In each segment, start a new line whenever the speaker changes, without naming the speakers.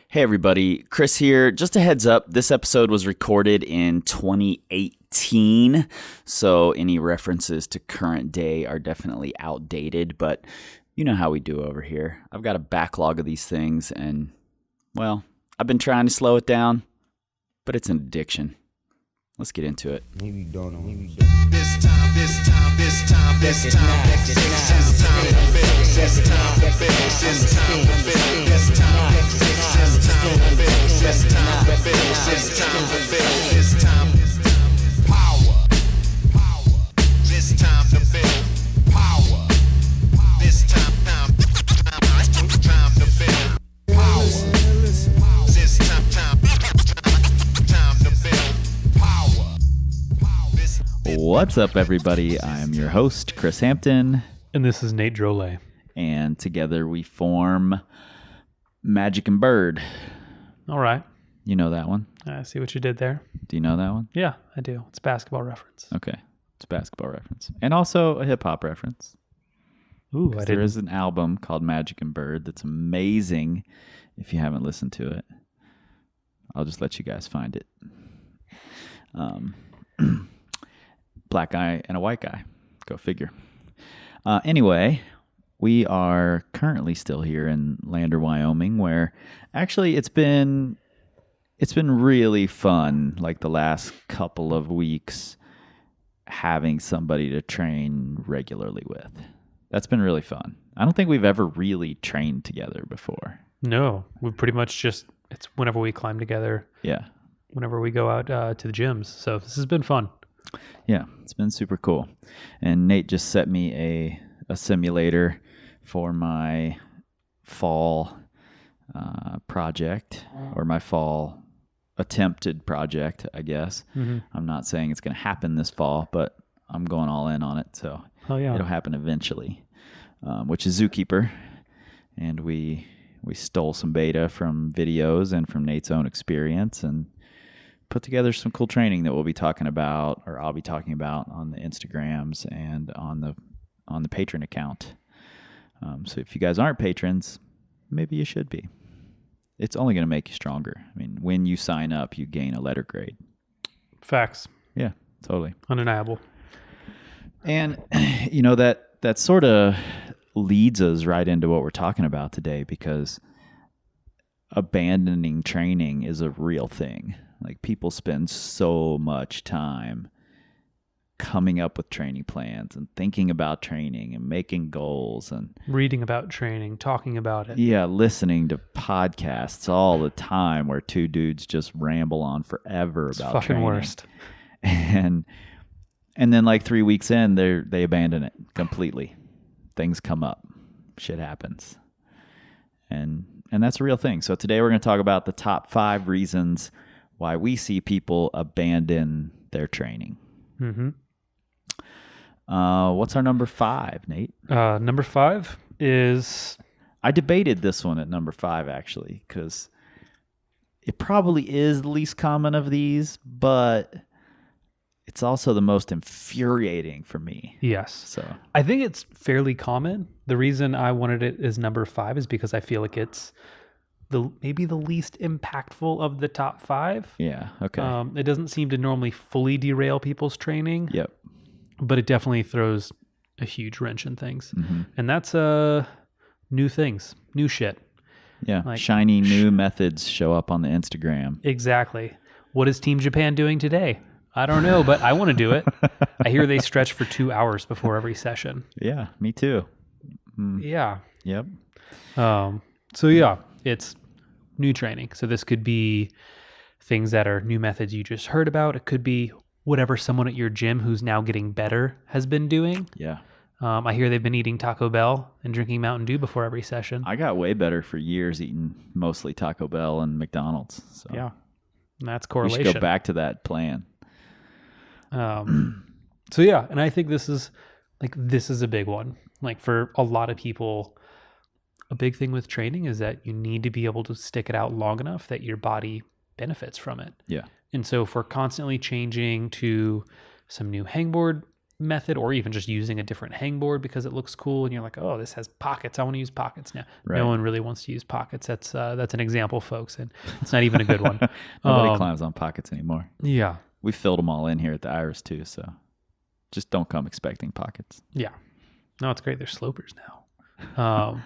Hey everybody, Chris here. Just a heads up, this episode was recorded in 2018, so any references to current day are definitely outdated, but you know how we do over here. I've got a backlog of these things and, well, I've been trying to slow it down, but it's an addiction. Let's get into it.
Maybe you don't know.
What's up, everybody? I am your host, Chris Hampton.
And this is Nate Drolet.
And together we form Magic and Bird.
All right.
You know that one?
I see what you did there.
Do you know that one?
Yeah, I do. It's a basketball reference.
Okay. It's a basketball reference. And also a hip-hop reference.
Ooh, I
There
didn't.
is an album called Magic and Bird that's amazing if you haven't listened to it. I'll just let you guys find it. Black guy and a white guy. Go figure. Anyway, we are currently still here in Lander, Wyoming, where actually it's been really fun, like the last couple of weeks, having somebody to train regularly with. That's been really fun. I don't think we've ever really trained together before.
No, we pretty much just, it's whenever we climb together,
Yeah.
whenever we go out to the gyms. So this has been fun.
Yeah, it's been super cool. And Nate just set me a simulator for my fall project, or my fall attempted project, I guess.
Mm-hmm.
I'm not saying it's going to happen this fall, but I'm going all in on it. So
Oh, yeah.
it'll happen eventually, which is Zookeeper. And we stole some beta from videos and from Nate's own experience and put together some cool training that we'll be talking about, or I'll be talking about on the Instagrams and on the patron account. So if you guys aren't patrons, maybe you should be. It's only going to make you stronger. I mean, when you sign up, you gain a letter grade.
Facts.
Yeah, totally.
Undeniable.
And you know, that sort of leads us right into what we're talking about today, because abandoning training is a real thing. Like, people spend so much time coming up with training plans and thinking about training and making goals and
Reading about training, talking about it.
listening to podcasts all the time where two dudes just ramble on forever
It's
about
fucking
training.
worst.
And then like 3 weeks in, they abandon it completely. Things come up, shit happens, and that's a real thing. So today we're going to talk about the top 5 reasons why we see people abandon their training.
Mm-hmm.
What's our number 5, Nate?
Number 5 is...
I debated this one at number 5, actually, because it probably is the least common of these, but it's also the most infuriating for me.
Yes.
So
I think it's fairly common. The reason I wanted it as number 5 is because I feel like it's maybe the least impactful of the top 5.
yeah, okay.
It doesn't seem to normally fully derail people's training,
Yep.
but it definitely throws a huge wrench in things.
Mm-hmm.
And that's new things, new shit.
Yeah,
Like,
shiny new methods show up on the Instagram.
Exactly. What is Team Japan doing today? I don't know, but I want to do it. I hear they stretch for 2 hours before every session.
Yeah, me too.
Yeah.
Yep.
So yeah, it's new training. So this could be things that are new methods you just heard about. It could be whatever someone at your gym who's now getting better has been doing.
Yeah.
I hear they've been eating Taco Bell and drinking Mountain Dew before every session.
I got way better for years eating mostly Taco Bell and McDonald's. So
Yeah. And that's
we
correlation.
should go back to that plan.
So yeah, and I think this is a big one. Like, for a lot of people, a big thing with training is that you need to be able to stick it out long enough that your body benefits from it.
Yeah.
And so if we're constantly changing to some new hangboard method, or even just using a different hangboard because it looks cool and you're like, oh, this has pockets, I want to use pockets now.
Right.
No one really wants to use pockets. That's an example, folks, and it's not even a good one.
Nobody climbs on pockets anymore.
Yeah.
We filled them all in here at the Iris too, so just don't come expecting pockets.
Yeah. No, it's great. They're slopers now.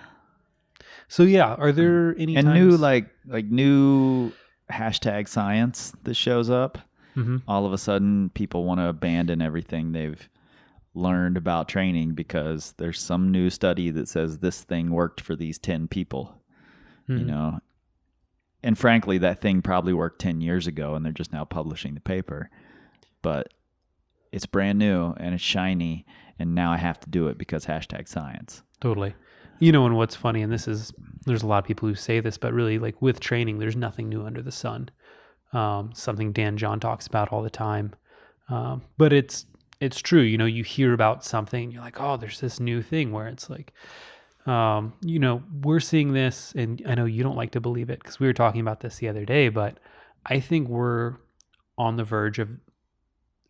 So yeah, are there any
And
times...
new like new hashtag science that shows up?
Mhm.
All of a sudden, people want to abandon everything they've learned about training because there's some new study that says this thing worked for these 10 people.
Mhm.
You know, and frankly, that thing probably worked 10 years ago, and they're just now publishing the paper. But it's brand new and it's shiny, and now I have to do it because hashtag science.
Totally. You know, and what's funny, and there's a lot of people who say this, but really, like, with training, there's nothing new under the sun. Something Dan John talks about all the time. But it's true. You know, you hear about something and you're like, oh, there's this new thing where it's like, you know, we're seeing this, and I know you don't like to believe it because we were talking about this the other day, but I think we're on the verge of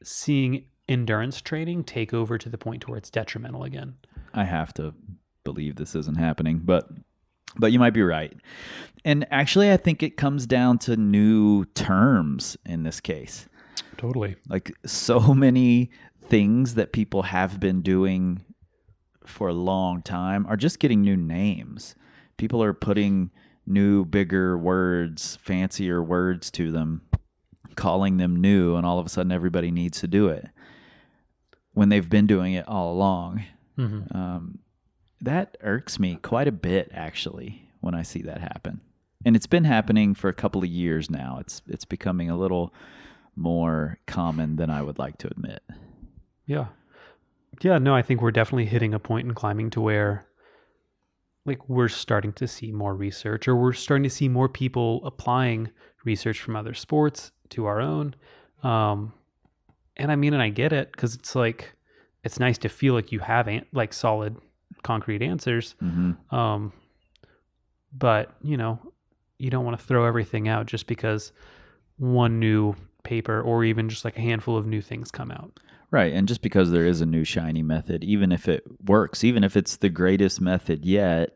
seeing endurance training take over to the point to where it's detrimental again.
I have to believe this isn't happening, but you might be right. And actually, I think it comes down to new terms in this case.
Totally.
Like, so many things that people have been doing for a long time are just getting new names. People are putting new, bigger words, fancier words to them, calling them new, and all of a sudden everybody needs to do it when they've been doing it all along.
Mm-hmm.
That irks me quite a bit, actually, when I see that happen. And it's been happening for a couple of years now. It's becoming a little more common than I would like to admit.
Yeah. Yeah, no, I think we're definitely hitting a point in climbing to where, like, we're starting to see more research, or we're starting to see more people applying research from other sports to our own. And I mean, and I get it, because it's like, it's nice to feel like you have like solid concrete answers.
Mm-hmm.
But, you know, you don't want to throw everything out just because one new paper or even just like a handful of new things come out.
Right. And just because there is a new shiny method, even if it works, even if it's the greatest method yet,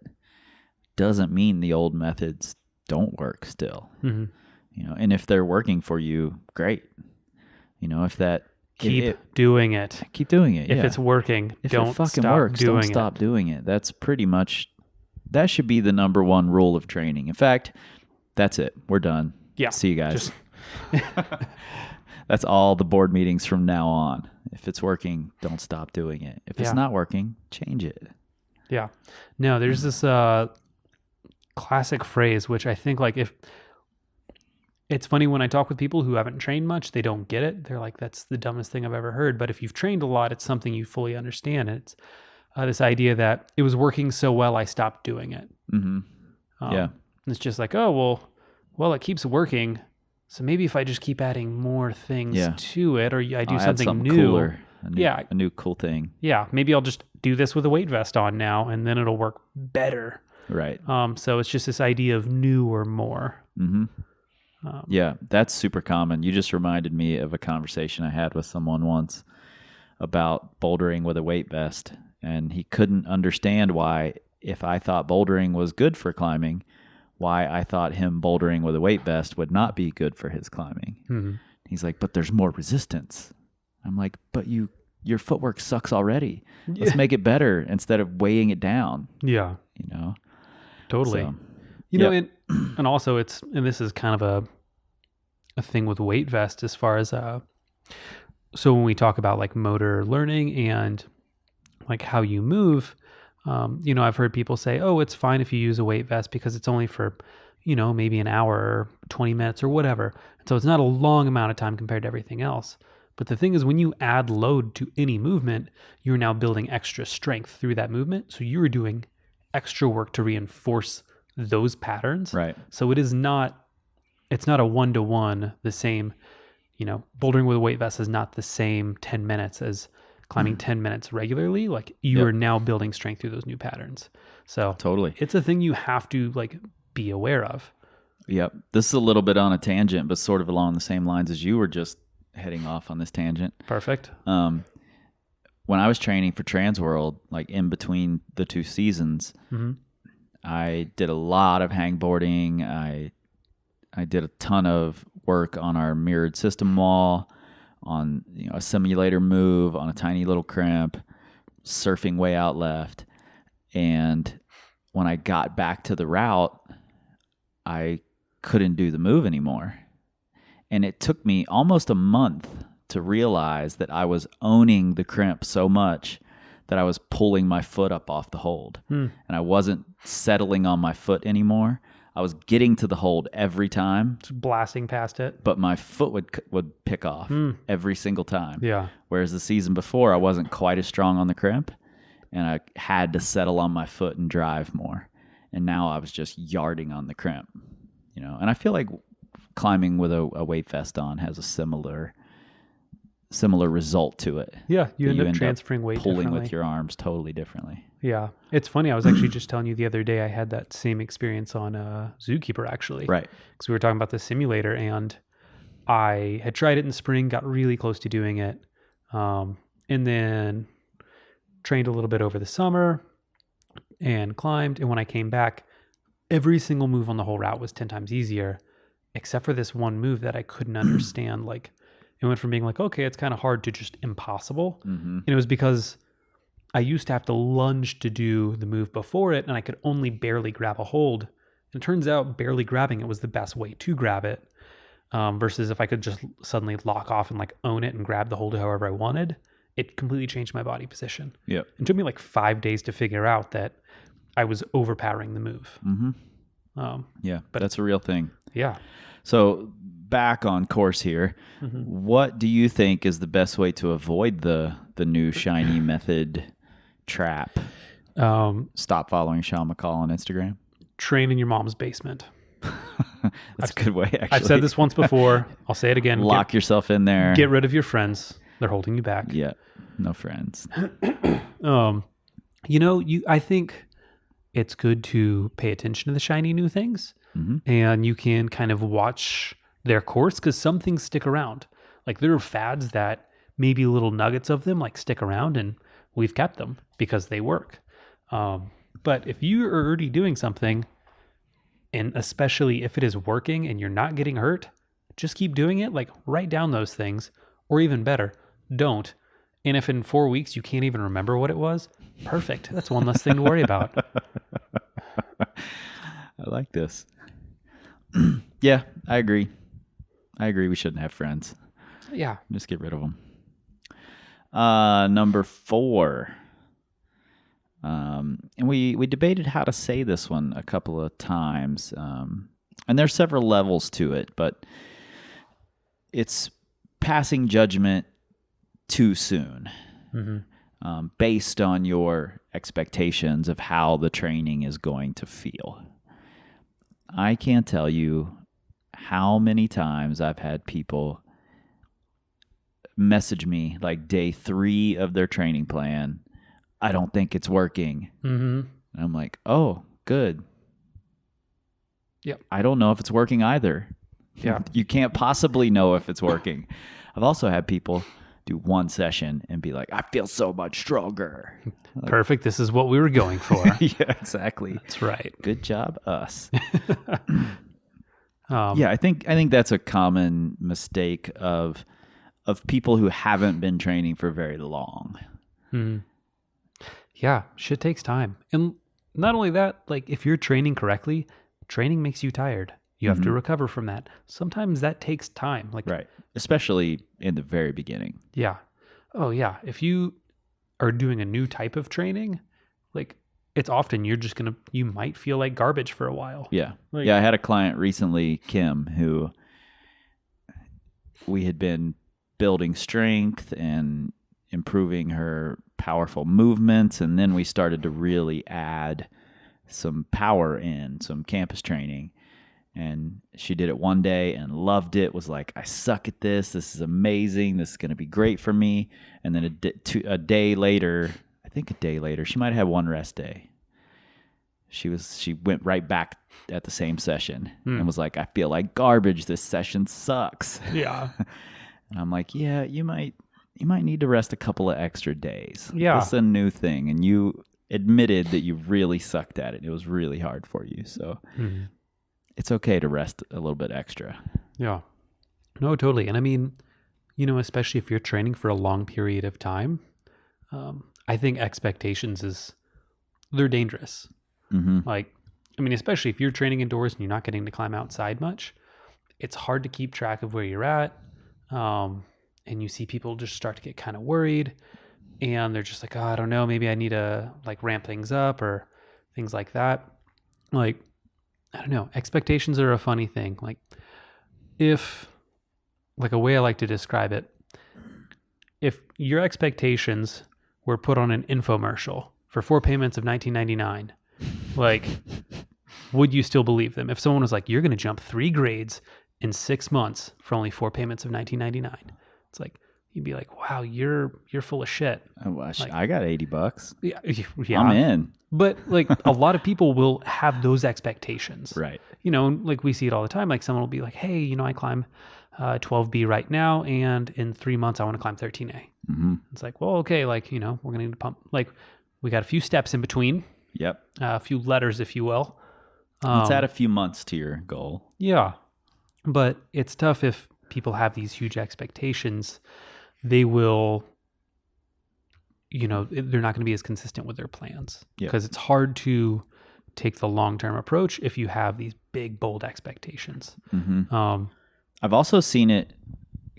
doesn't mean the old methods don't work still.
Mm-hmm.
You know, and if they're working for you, great. You know, if that
keep doing it.
Keep doing it.
If it's working,
if
don't
it fucking
stop
works,
doing
don't stop doing it. That's pretty much, that should be the number one rule of training. In fact, that's it. We're done.
Yeah.
See you guys. That's all the board meetings from now on. If it's working, don't stop doing it. If it's not working, change it.
Yeah. No, there's this classic phrase, which I think, like, if it's funny when I talk with people who haven't trained much, they don't get it. They're like, that's the dumbest thing I've ever heard. But if you've trained a lot, it's something you fully understand. It's this idea that it was working so well, I stopped doing it.
Mm-hmm. Yeah.
It's just like, oh, well, it keeps working. So maybe if I just keep adding more things to it, or I do something new,
cooler, a new cool thing.
Yeah, maybe I'll just do this with a weight vest on now, and then it'll work better.
Right.
So it's just this idea of new or more.
Mm-hmm. Yeah, that's super common. You just reminded me of a conversation I had with someone once about bouldering with a weight vest, and he couldn't understand why, if I thought bouldering was good for climbing, why I thought him bouldering with a weight vest would not be good for his climbing.
Mm-hmm.
He's like, but there's more resistance. I'm like, but your footwork sucks already.
Yeah.
Let's make it better instead of weighing it down.
Yeah.
You know?
Totally.
So,
you know, and also and this is kind of a thing with weight vest as far as, so when we talk about like motor learning and like how you move, you know, I've heard people say, oh, it's fine if you use a weight vest because it's only for, you know, maybe an hour or 20 minutes or whatever. And so it's not a long amount of time compared to everything else. But the thing is, when you add load to any movement, you're now building extra strength through that movement. So you're doing extra work to reinforce those patterns.
Right.
So it's not a one-to-one, the same, you know, bouldering with a weight vest is not the same 10 minutes as climbing 10 minutes regularly. Like, you are now building strength through those new patterns. So
totally,
it's a thing you have to like be aware of.
Yep. This is a little bit on a tangent, but sort of along the same lines as you were just heading off on this tangent.
Perfect.
when I was training for Transworld, like in between the 2 seasons, I did a lot of hangboarding. I did a ton of work on our mirrored system wall, on a simulator move, on a tiny little crimp, surfing way out left. And when I got back to the route, I couldn't do the move anymore. And it took me almost a month to realize that I was owning the crimp so much that I was pulling my foot up off the hold. And I wasn't settling on my foot anymore. I was getting to the hold every time,
Just blasting past it.
but my foot would pick off every single time.
Yeah.
Whereas the season before, I wasn't quite as strong on the crimp, and I had to settle on my foot and drive more. And now I was just yarding on the crimp, And I feel like climbing with a weight vest on has a similar result to it.
Yeah, you
That
end up transferring weight
pulling
differently.
with your arms totally differently.
Yeah. It's funny. I was actually just telling you the other day I had that same experience on Zookeeper, actually.
Right.
Because we were talking about the simulator, and I had tried it in the spring, got really close to doing it, and then trained a little bit over the summer and climbed. And when I came back, every single move on the whole route was 10 times easier, except for this one move that I couldn't understand. Like, it went from being like, okay, it's kind of hard, to just impossible. And it was because I used to have to lunge to do the move before it, and I could only barely grab a hold. And it turns out barely grabbing it was the best way to grab it, versus if I could just suddenly lock off and like own it and grab the hold however I wanted. It completely changed my body position.
Yep.
It took me like 5 days to figure out that I was overpowering the move.
Yeah, but that's a real thing.
Yeah.
So back on course here, what do you think is the best way to avoid the new shiny method trap? Stop following Sean McCall on Instagram.
Train in your mom's basement.
That's a good way, actually.
I've said this once before. I'll say it again.
Lock yourself in there.
Get rid of your friends. They're holding you back.
Yeah, no friends.
I think it's good to pay attention to the shiny new things, and you can kind of watch their course, because some things stick around. Like, there are fads that maybe little nuggets of them like stick around, and we've kept them because they work. But if you are already doing something, and especially if it is working and you're not getting hurt, just keep doing it. Like, write down those things, or even better, don't. And if in 4 weeks you can't even remember what it was, perfect. That's one less thing to worry about.
I like this. Yeah, I agree. We shouldn't have friends.
Yeah.
Just get rid of them. Number 4. And we debated how to say this one a couple of times. And there's several levels to it, but it's passing judgment too soon, based on your expectations of how the training is going to feel. I can't tell you how many times I've had people message me like day 3 of their training plan. I don't think it's working. And I'm like, oh, good.
Yep.
I don't know if it's working either.
Yeah.
You can't possibly know if it's working. I've also had people do one session and be like, I feel so much stronger. Like,
perfect. This is what we were going for.
yeah, exactly.
That's right.
Good job, us. Yeah, I think that's a common mistake of people who haven't been training for very long.
Yeah, shit takes time. And not only that, like, if you're training correctly, training makes you tired. You have to recover from that. Sometimes that takes time. Like,
right. Especially in the very beginning.
Yeah. Oh, yeah. If you are doing a new type of training, like, it's often you might feel like garbage for a while.
Yeah.
Like,
I had a client recently, Kim, who we had been building strength and improving her powerful movements. And then we started to really add some power in, some campus training. And she did it one day and loved it, was like, I suck at this. This is amazing. This is going to be great for me. And then a day later, she might have had one rest day. She went right back at the same session and was like, I feel like garbage. This session sucks.
Yeah.
And I'm like, yeah, you might you might need to rest a couple of extra days.
Yeah.
This is a new thing, and you admitted that you really sucked at it. It was really hard for you. So it's okay to rest a little bit extra.
Yeah. No, totally. And I mean, especially if you're training for a long period of time, I think expectations they're dangerous. Like, I mean, especially if you're training indoors and you're not getting to climb outside much, it's hard to keep track of where you're at. And you see people just start to get kind of worried, and they're just like, oh, I don't know, maybe I need to like ramp things up or things like that. Like, I don't know. Expectations are a funny thing. Like, if, like, a way I like to describe it, if your expectations were put on an infomercial for 4 payments of $19.99, like, would you still believe them? If someone was like, you're going to jump 3 grades in 6 months for only 4 payments of $19.99, it's like, you'd be like, wow, you're full of shit.
I got $80.
Yeah.
I'm in.
But like, a lot of people will have those expectations.
Right.
Like we see it all the time. Like, someone will be like, hey, I climb 12B right now, and in 3 months I want to climb 13A. It's like, well, okay, like, we're going to need to pump. Like, we got a few steps in between.
Yep.
A few letters, if you will.
Let's add a few months to your goal.
Yeah. But it's tough if people have these huge expectations. They will, they're not going to be as consistent with their plans, because it's hard to take the long-term approach if you have these big, bold expectations.
I've also seen it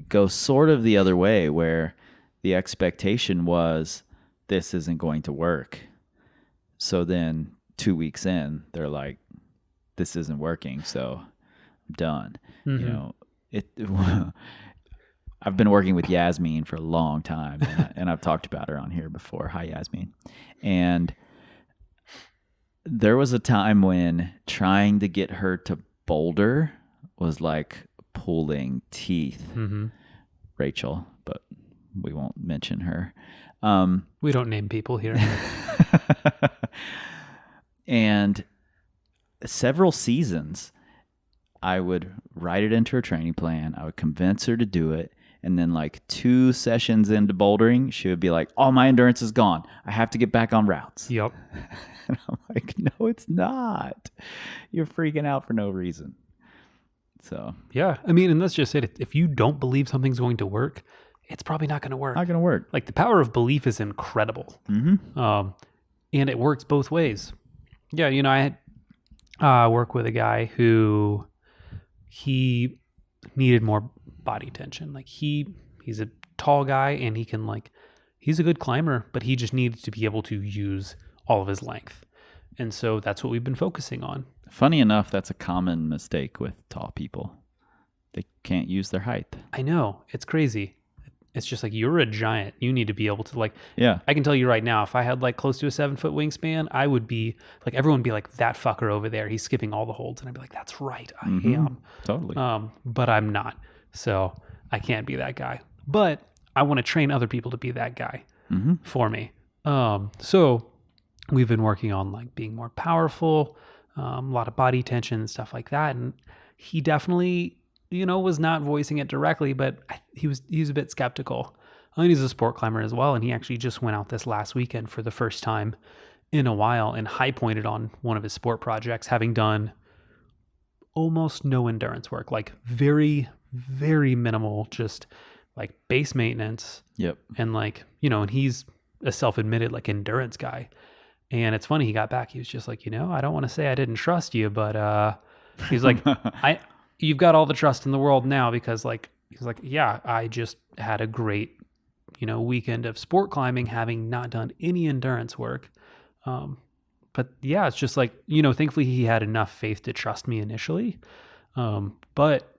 go sort of the other way, where the expectation was this isn't going to work. So then 2 weeks in, they're like, this isn't working, so I'm done. I've been working with Yasmin for a long time, and I've talked about her on here before. Hi, Yasmin. And there was a time when trying to get her to boulder was like pulling teeth. Rachel, but we won't mention her.
We don't name people here.
And several seasons, I would write it into her training plan. I would convince her to do it. And then like 2 sessions into bouldering, she would be like, oh, my endurance is gone. I have to get back on routes.
Yep.
And I'm like, no, it's not. You're freaking out for no reason. So,
yeah. I mean, and let's just say it. If you don't believe something's going to work, it's probably not going to work.
Not going to work.
Like, the power of belief is incredible. And it works both ways. Yeah. I had work with a guy who he needed more body tension. Like, he's a tall guy, and he's a good climber, but he just needed to be able to use all of his length. And so that's what we've been focusing on.
Funny enough, that's a common mistake with tall people. They can't use their height.
I know. It's crazy. It's just like, you're a giant. You need to be able to, like,
yeah.
I can tell you right now, if I had like close to a 7-foot wingspan, I would be like, everyone would be like, that fucker over there, he's skipping all the holds. And I'd be like, that's right, I am.
Totally.
But I'm not. So I can't be that guy. But I want to train other people to be that guy for me. So we've been working on like being more powerful, a lot of body tension and stuff like that. And he definitely, was not voicing it directly, but he was a bit skeptical. I mean, he's a sport climber as well, and he actually just went out this last weekend for the first time in a while and high pointed on one of his sport projects, having done almost no endurance work, like very, very minimal, just like base maintenance.
Yep.
And like, and he's a self-admitted like endurance guy. And it's funny, he got back, he was just like, I don't want to say I didn't trust you, but he's like, you've got all the trust in the world now, because like, he's like, yeah, I just had a great, weekend of sport climbing, having not done any endurance work. But yeah, it's just like, thankfully he had enough faith to trust me initially. But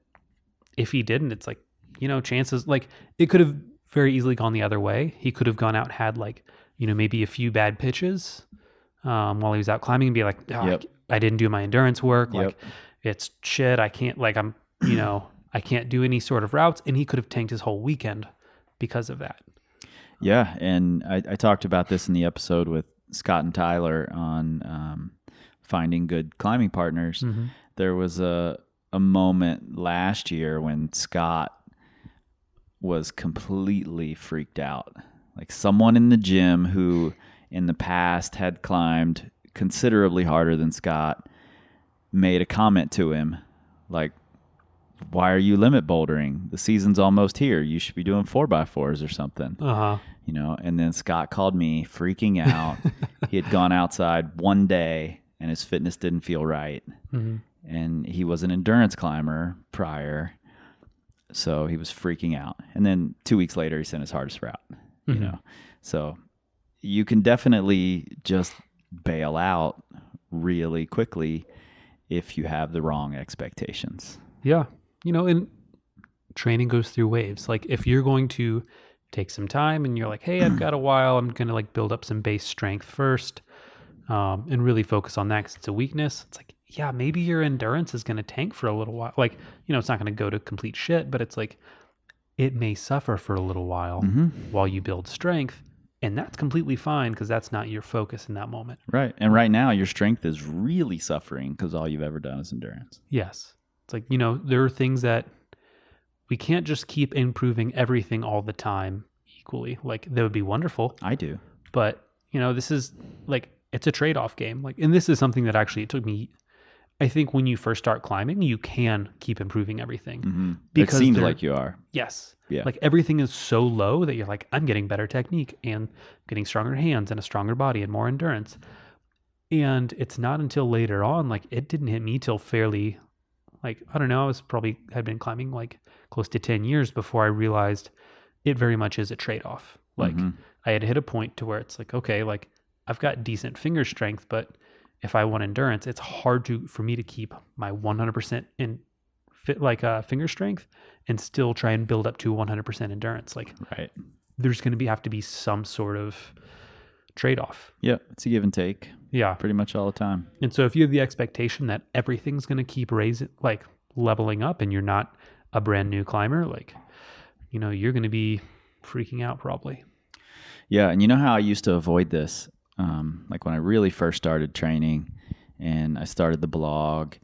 if he didn't, it's like, chances, like, it could have very easily gone the other way. He could have gone out and had like, maybe a few bad pitches while he was out climbing, and be like, oh, I didn't do my endurance work. Like, it's shit. I can't, like, I'm, I can't do any sort of routes. And he could have tanked his whole weekend because of that.
Yeah. And I talked about this in the episode with Scott and Tyler on finding good climbing partners. There was a moment last year when Scott was completely freaked out. Like someone in the gym who in the past had climbed considerably harder than Scott made a comment to him like, why are you limit bouldering? The season's almost here. You should be doing 4x4s or something. You know, and then Scott called me freaking out. He had gone outside one day and his fitness didn't feel right. And he was an endurance climber prior. So he was freaking out. And then 2 weeks later, he sent his hardest route, you know. So you can definitely just bail out really quickly if you have the wrong expectations.
Yeah. You know, and training goes through waves. Like if you're going to take some time and you're like, hey, I've got a while, I'm going to like build up some base strength first and really focus on that because it's a weakness. It's like, yeah, maybe your endurance is going to tank for a little while. Like, you know, it's not going to go to complete shit, but it's like, it may suffer for a little while you build strength. And that's completely fine because that's not your focus in that moment.
Right. And right now, your strength is really suffering because all you've ever done is endurance.
Yes. It's like, you know, there are things that we can't just keep improving everything all the time equally. Like, that would be wonderful.
I do.
But, you know, this is like, it's a trade-off game. Like, and this is something that actually it took me, I think when you first start climbing, you can keep improving everything.
Because it seems like you are.
Yes.
Yeah.
Like everything is so low that you're like, I'm getting better technique and getting stronger hands and a stronger body and more endurance. And it's not until later on, like it didn't hit me till fairly, like, I don't know, had been climbing like close to 10 years before I realized it very much is a trade-off. Like I had hit a point to where it's like, okay, like I've got decent finger strength, but if I want endurance, it's hard for me to keep my 100% in fit finger strength and still try and build up to 100% endurance. Like,
right.
There's going to have to be some sort of trade-off.
Yeah, it's a give and take.
Yeah,
pretty much all the time.
And so if you have the expectation that everything's going to keep leveling up, and you're not a brand new climber, like, you know, you're going to be freaking out probably.
Yeah, and you know how I used to avoid this? Like when I really first started training and I started the blog,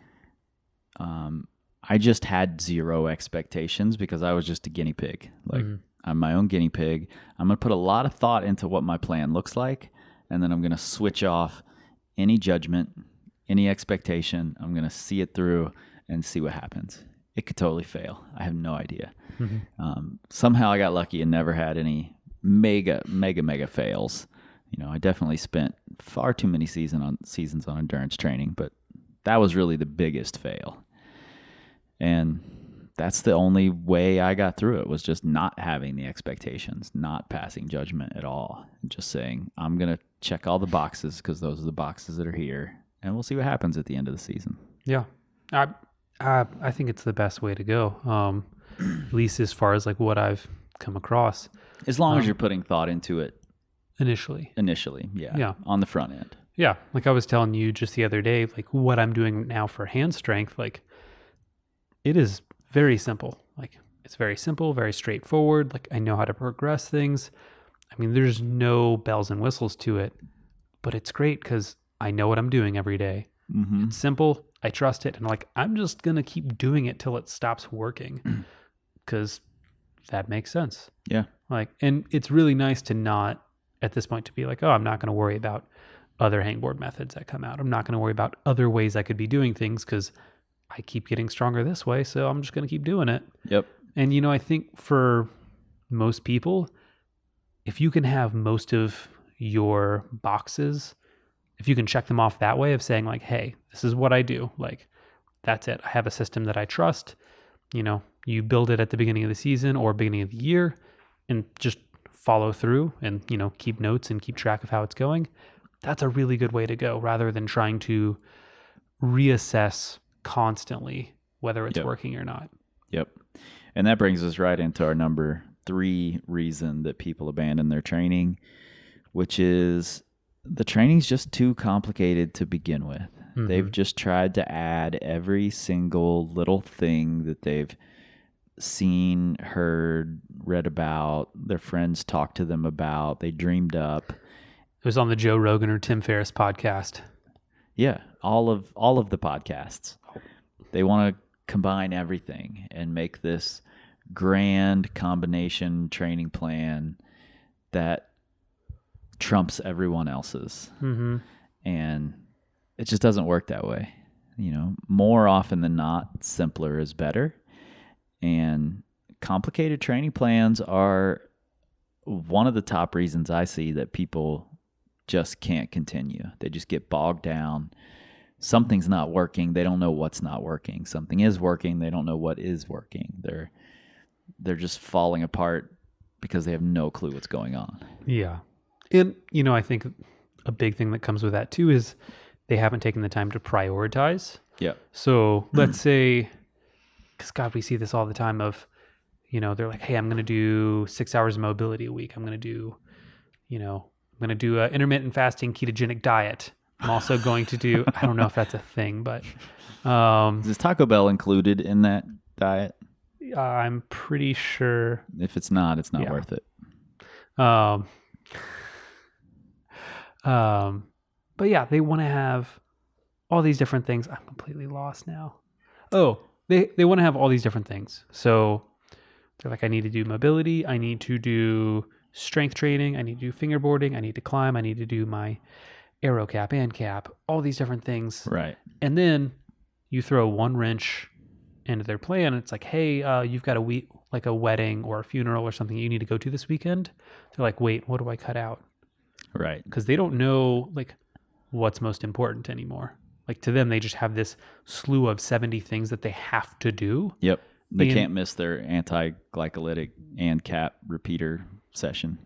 I just had zero expectations because I was just a guinea pig. Like I'm my own guinea pig. I'm going to put a lot of thought into what my plan looks like, and then I'm going to switch off any judgment, any expectation. I'm going to see it through and see what happens. It could totally fail. I have no idea. Somehow I got lucky and never had any mega fails. You know, I definitely spent far too many seasons on endurance training, but that was really the biggest fail. And that's the only way I got through it, was just not having the expectations, not passing judgment at all, and just saying, I'm going to check all the boxes because those are the boxes that are here, and we'll see what happens at the end of the season.
Yeah. I think it's the best way to go, at least as far as like what I've come across.
As long as you're putting thought into it.
Initially,
yeah. On the front end.
Yeah. Like I was telling you just the other day, like what I'm doing now for hand strength, like it is very simple. Like it's very simple, very straightforward. Like I know how to progress things. I mean, there's no bells and whistles to it, but it's great because I know what I'm doing every day. It's simple. I trust it. And like, I'm just going to keep doing it till it stops working because that makes sense.
Yeah.
Like, and it's really nice to not at this point to be like, oh, I'm not going to worry about other hangboard methods that come out. I'm not going to worry about other ways I could be doing things because I keep getting stronger this way. So I'm just going to keep doing it.
Yep.
And, you know, I think for most people, if you can have most of your boxes, if you can check them off that way of saying like, hey, this is what I do. Like, that's it. I have a system that I trust. You know, you build it at the beginning of the season or beginning of the year and just follow through and, you know, keep notes and keep track of how it's going. That's a really good way to go rather than trying to reassess constantly whether it's working or not.
Yep. And that brings us right into our number 3 reason that people abandon their training, which is the training's just too complicated to begin with. They've just tried to add every single little thing that they've seen, heard, read about, their friends talked to them about, they dreamed up.
It was on the Joe Rogan or Tim Ferriss podcast.
Yeah, all of the podcasts. They want to combine everything and make this grand combination training plan that trumps everyone else's.
Mm-hmm.
And it just doesn't work that way. More often than not, simpler is better. And complicated training plans are one of the top reasons I see that people just can't continue. They just get bogged down. Something's not working. They don't know what's not working. Something is working. They don't know what is working. They're just falling apart because they have no clue what's going on.
Yeah. And, I think a big thing that comes with that too is they haven't taken the time to prioritize.
Yeah.
So let's say, because God, we see this all the time of, they're like, hey, I'm going to do 6 hours of mobility a week. I'm going to do, I'm going to do an intermittent fasting ketogenic diet. I'm also going to do, I don't know if that's a thing, but.
Is Taco Bell included in that diet?
I'm pretty sure.
If it's not, it's not worth it.
But yeah, they want to have all these different things. I'm completely lost now. Oh, they want to have all these different things. So they're like, I need to do mobility. I need to do strength training. I need to do fingerboarding. I need to climb. I need to do my aero cap and cap, all these different things.
Right.
And then you throw one wrench into their plan. It's like, hey, you've got a wedding or a funeral or something you need to go to this weekend. They're like, wait, what do I cut out?
Right.
Because they don't know like what's most important anymore. Like to them, they just have this slew of 70 things that they have to do.
Yep. They can't miss their anti-glycolytic and cap repeater session.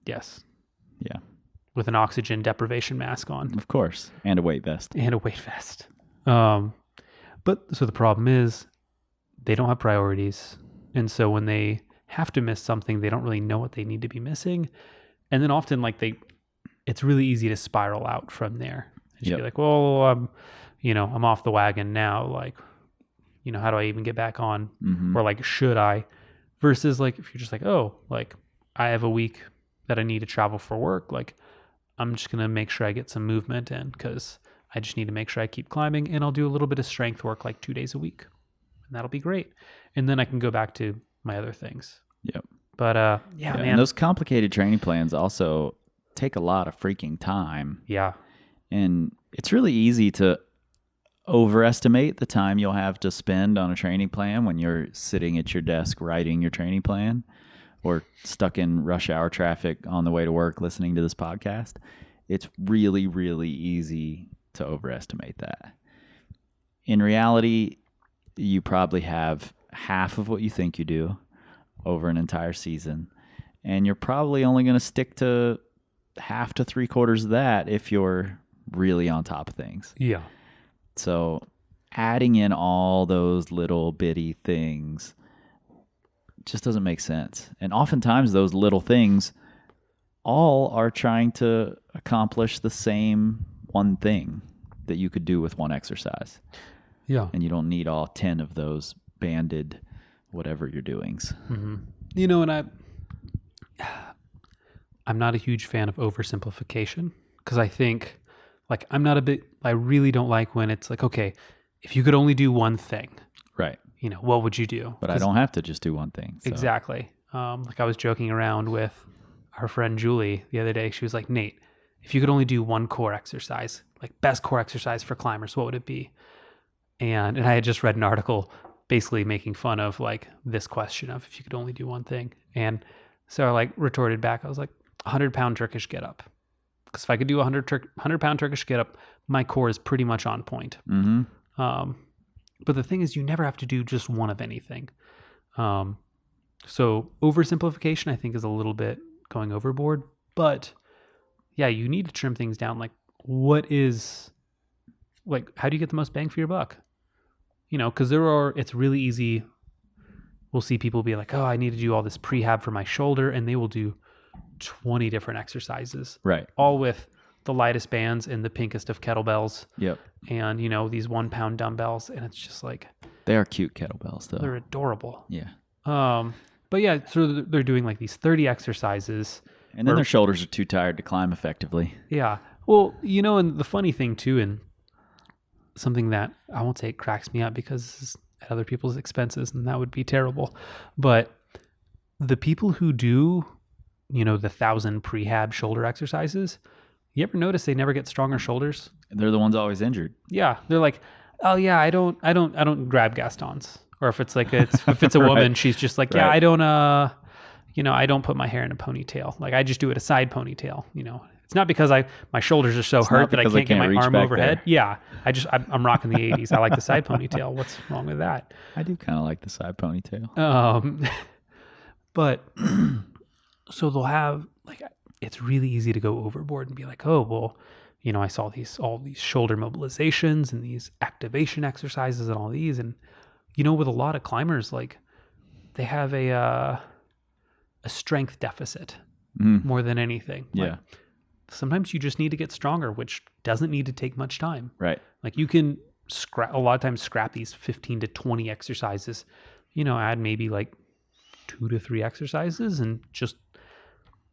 Yes.
Yeah.
With an oxygen deprivation mask on.
Of course. And a weight vest.
And a weight vest. But so the problem is they don't have priorities. And so when they have to miss something, they don't really know what they need to be missing. And then often it's really easy to spiral out from there. And just be like, well, I'm off the wagon now. Like, how do I even get back on?
Mm-hmm.
Or like, should I? Versus like, if you're just like, oh, like I have a week that I need to travel for work. Like, I'm just going to make sure I get some movement in because I just need to make sure I keep climbing, and I'll do a little bit of strength work like 2 days a week. And that'll be great. And then I can go back to my other things.
Yep.
But yeah, man.
And those complicated training plans also take a lot of freaking time.
Yeah.
And it's really easy to overestimate the time you'll have to spend on a training plan when you're sitting at your desk writing your training plan or stuck in rush hour traffic on the way to work listening to this podcast. It's really, really easy to overestimate that. In reality, you probably have half of what you think you do over an entire season, and you're probably only going to stick to half to 3/4 of that if you're really on top of things.
Yeah.
So adding in all those little bitty things just doesn't make sense. And oftentimes those little things all are trying to accomplish the same one thing that you could do with one exercise.
Yeah.
And you don't need all 10 of those banded whatever you're doings.
Mm-hmm. And I'm not a huge fan of oversimplification because I think I really don't like when it's like, okay, if you could only do one thing,
right?
What would you do?
But I don't have to just do one thing. So.
Exactly. Like I was joking around with our friend Julie the other day. She was like, Nate, if you could only do one core exercise, like best core exercise for climbers, what would it be? And I had just read an article basically making fun of like this question of if you could only do one thing. And so I like retorted back. I was like, 100-pound Turkish get up. Because if I could do 100-pound Turkish get up, my core is pretty much on point.
Mm-hmm.
But the thing is, you never have to do just one of anything. So oversimplification, I think, is a little bit going overboard. But yeah, you need to trim things down. Like, how do you get the most bang for your buck? Because it's really easy. We'll see people be like, oh, I need to do all this prehab for my shoulder. And they will do 20 different exercises.
Right.
All with the lightest bands and the pinkest of kettlebells.
Yep.
And, these 1-pound dumbbells. And it's just like...
They are cute kettlebells, though.
They're adorable.
Yeah.
But yeah, so they're doing like these 30 exercises.
And then their shoulders are too tired to climb effectively.
Yeah. Well, and the funny thing too, and something that I won't say it cracks me up because at other people's expenses, and that would be terrible. But the people who do, the 1,000 prehab shoulder exercises, you ever notice they never get stronger shoulders?
They're the ones always injured.
Yeah, they're like, oh yeah, I don't grab Gastons. Or if it's like if it's a woman, she's just like, yeah,
Right.
I don't I don't put my hair in a ponytail. Like I just do it a side ponytail. It's not because my shoulders are so
It's
hurt
not
that I
because I
can't get
can't
my
reach
arm
back
overhead.
there.
Yeah, I'm rocking the 80s. I like the side ponytail. What's wrong with that?
I do kind of like the side ponytail.
But so they'll have like, it's really easy to go overboard and be like, oh, well, I saw all these shoulder mobilizations and these activation exercises and all these. And, with a lot of climbers, like they have a strength deficit more than anything.
Yeah.
Like, sometimes you just need to get stronger, which doesn't need to take much time.
Right.
Like you can a lot of times scrap these 15 to 20 exercises, add maybe like 2 to 3 exercises and just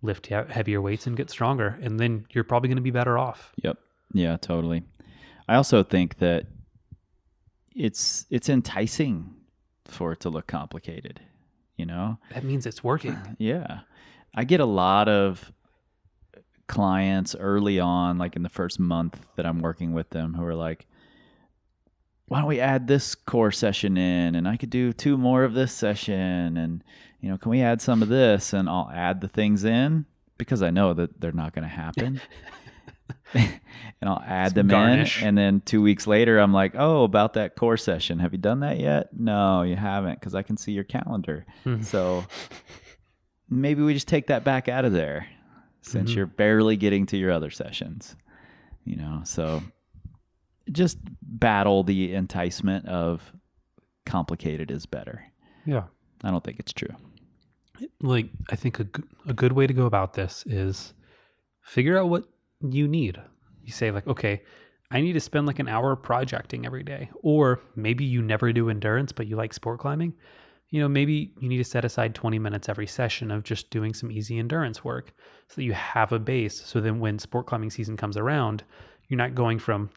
lift heavier weights and get stronger. And then you're probably going to be better off.
Yep. Yeah, totally. I also think that it's enticing for it to look complicated,
That means it's working.
Yeah. I get a lot of clients early on, like in the first month that I'm working with them, who are like, why don't we add this core session in, and I could do 2 more of this session, and can we add some of this? And I'll add the things in because I know that they're not going to happen. And I'll add them
garnish.
in, and then 2 weeks later I'm like, oh, about that core session, have you done that yet? No, you haven't, because I can see your calendar. So maybe we just take that back out of there, since you're barely getting to your other sessions, so just battle the enticement of complicated is better.
Yeah.
I don't think it's true.
Like, I think a good way to go about this is figure out what you need. You say like, okay, I need to spend like an hour projecting every day. Or maybe you never do endurance, but you like sport climbing. Maybe you need to set aside 20 minutes every session of just doing some easy endurance work so that you have a base. So then when sport climbing season comes around, you're not going from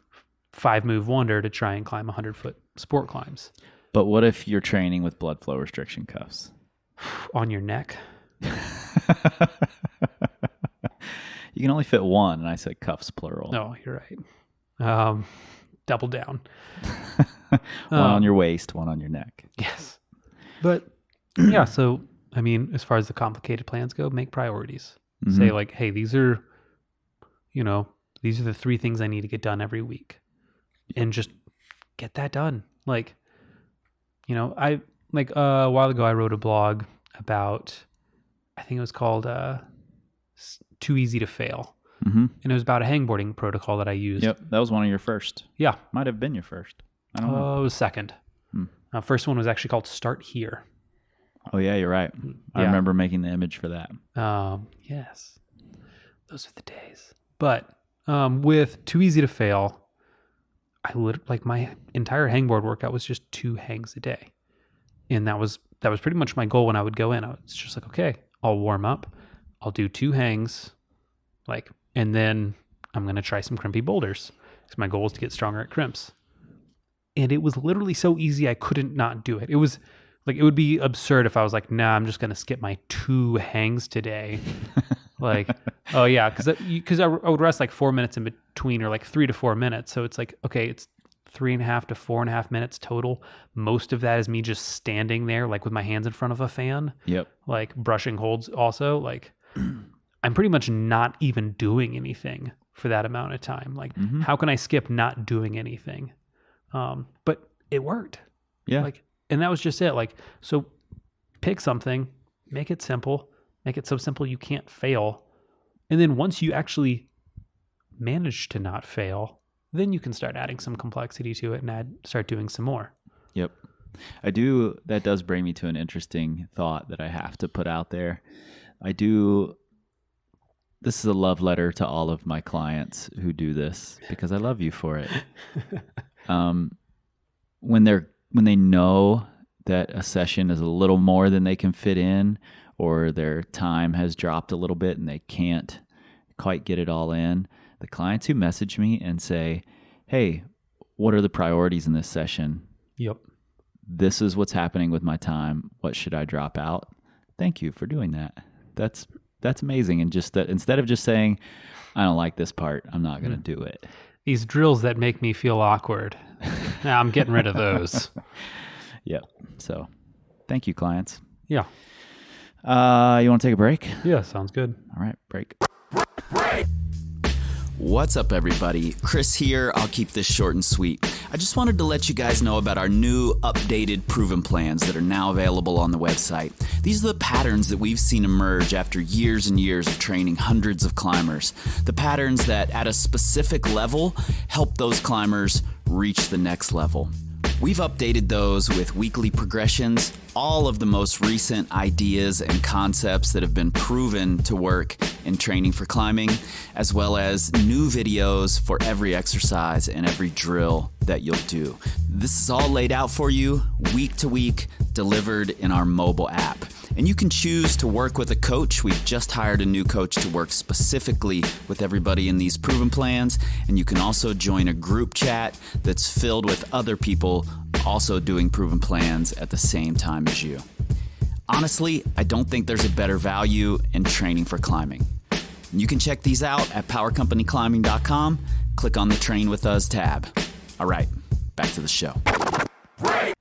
5-move wonder to try and climb 100-foot sport climbs.
But what if you're training with blood flow restriction cuffs?
On your neck.
You can only fit one, and I said cuffs plural.
No, you're right. Double down.
One on your waist, one on your neck.
Yes. But yeah, so I mean, as far as the complicated plans go, make priorities. Say like, hey, these are the 3 things I need to get done every week. And just get that done. Like, I like a while ago I wrote a blog about, I think it was called Too Easy to Fail. And it was about a hangboarding protocol that I used.
Yep, that was one of your first.
Yeah.
Might have been your first. I don't know.
It was second. First one was actually called Start Here.
Oh yeah, you're right. I
Yeah.
remember making the image for that.
Yes. Those are the days. But with Too Easy to Fail, like my entire hangboard workout was just 2 hangs a day. And that was pretty much my goal when I would go in. It's just like, okay, I'll warm up. I'll do 2 hangs, and then I'm going to try some crimpy boulders because my goal is to get stronger at crimps. And it was literally so easy, I couldn't not do it. It was like, it would be absurd if I was like, nah, I'm just going to skip my 2 hangs today. Like, oh yeah, because I would rest like 4 minutes in between, or like 3 to 4 minutes. So it's like, okay, it's 3.5 to 4.5 minutes total. Most of that is me just standing there, like with my hands in front of a fan.
Yep.
Like brushing holds also. Like I'm pretty much not even doing anything for that amount of time. Like how can I skip not doing anything? But it worked.
Yeah.
Like, and that was just it. Like, so pick something, make it simple, make it so simple you can't fail. And then once you actually manage to not fail, then you can start adding some complexity to it and start doing some more.
Yep. That does bring me to an interesting thought that I have to put out there. This is a love letter to all of my clients who do this, because I love you for it. When they know that a session is a little more than they can fit in, or their time has dropped a little bit and they can't quite get it all in, the clients who message me and say, hey, what are the priorities in this session?
Yep.
this is what's happening with my time. What should I drop out? Thank you for doing that. That's amazing. And just that, instead of just saying, I don't like this part, I'm not going to do it.
These drills that make me feel awkward. Now I'm getting rid of those.
Yep. So thank you, clients.
Yeah.
You want to take a break?
Yeah, sounds good.
All right, break. What's up, everybody? Chris here. I'll keep this short and sweet. I just wanted to let you guys know about our new updated proven plans that are now available on the website. These are the patterns that we've seen emerge after years and years of training hundreds of climbers. The patterns that at a specific level help those climbers reach the next level. We've updated those with weekly progressions, all of the most recent ideas and concepts that have been proven to work in training for climbing, as well as new videos for every exercise and every drill that you'll do. This is all laid out for you week to week, delivered in our mobile app. And you can choose to work with a coach. We've just hired a new coach to work specifically with everybody in these proven plans. And you can also join a group chat that's filled with other people also doing proven plans at the same time as you. Honestly, I don't think there's a better value in training for climbing. You can check these out at powercompanyclimbing.com. Click on the Train With Us tab. All right, back to the show.